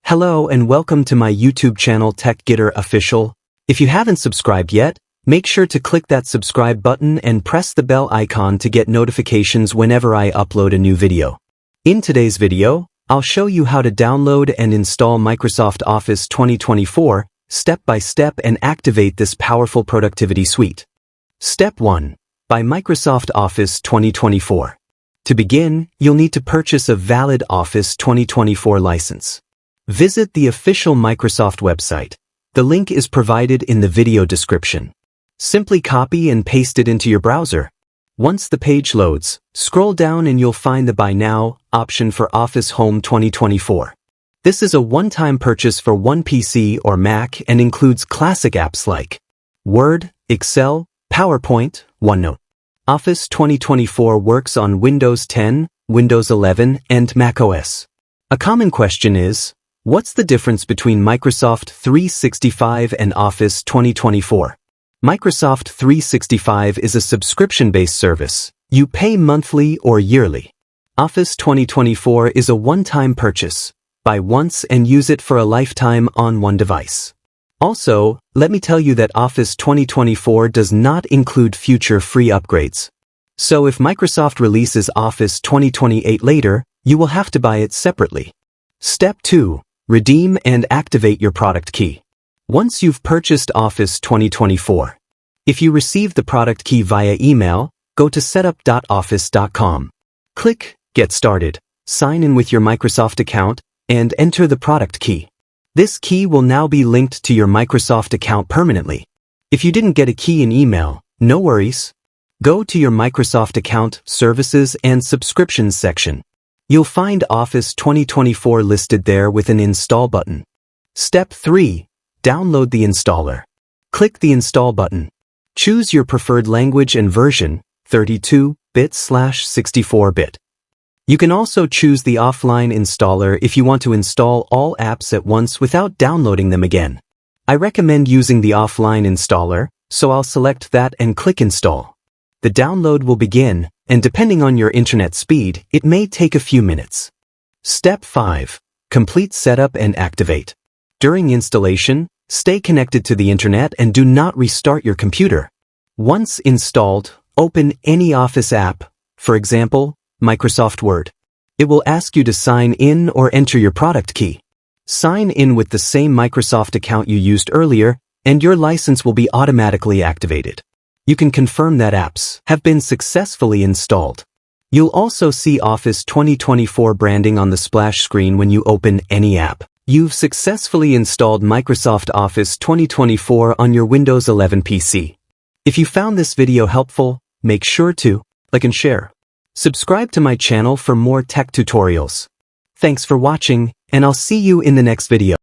Hello and welcome to my YouTube channel TechGetter Official. If you haven't subscribed yet, make sure to click that subscribe button and press the bell icon to get notifications whenever I upload a new video. In today's video, I'll show you how to download and install Microsoft Office 2024 step by step and activate this powerful productivity suite. Step 1. Buy Microsoft Office 2024. To begin, you'll need to purchase a valid Office 2024 license. Visit the official Microsoft website. The link is provided in the video description. Simply copy and paste it into your browser. Once the page loads, scroll down and you'll find the Buy Now option for Office Home 2024. This is a one-time purchase for one PC or Mac and includes classic apps like Word, Excel, PowerPoint, OneNote. Office 2024 works on Windows 10, Windows 11, and macOS. A common question is, what's the difference between Microsoft 365 and Office 2024? Microsoft 365 is a subscription-based service. You pay monthly or yearly. Office 2024 is a one-time purchase. Buy once and use it for a lifetime on one device. Also, let me tell you that Office 2024 does not include future free upgrades. So if Microsoft releases Office 2028 later, you will have to buy it separately. Step 2. Redeem and activate your product key. Once you've purchased Office 2024, if you receive the product key via email, go to setup.office.com. Click Get Started, sign in with your Microsoft account, and enter the product key. This key will now be linked to your Microsoft account permanently. If you didn't get a key in email, no worries. Go to your Microsoft account, Services and Subscriptions section. You'll find Office 2024 listed there with an Install button. Step 3. Download the installer. Click the Install button. Choose your preferred language and version, 32-bit/64-bit. You can also choose the offline installer if you want to install all apps at once without downloading them again. I recommend using the offline installer, so I'll select that and click Install. The download will begin, and depending on your internet speed, it may take a few minutes. Step 5. Complete setup and activate. During installation, stay connected to the internet and do not restart your computer. Once installed, open any Office app, for example, Microsoft Word. It will ask you to sign in or enter your product key. Sign in with the same Microsoft account you used earlier, and your license will be automatically activated. You can confirm that apps have been successfully installed. You'll also see Office 2024 branding on the splash screen when you open any app. You've successfully installed Microsoft Office 2024 on your Windows 11 PC. If you found this video helpful, make sure to like and share. Subscribe to my channel for more tech tutorials. Thanks for watching, and I'll see you in the next video.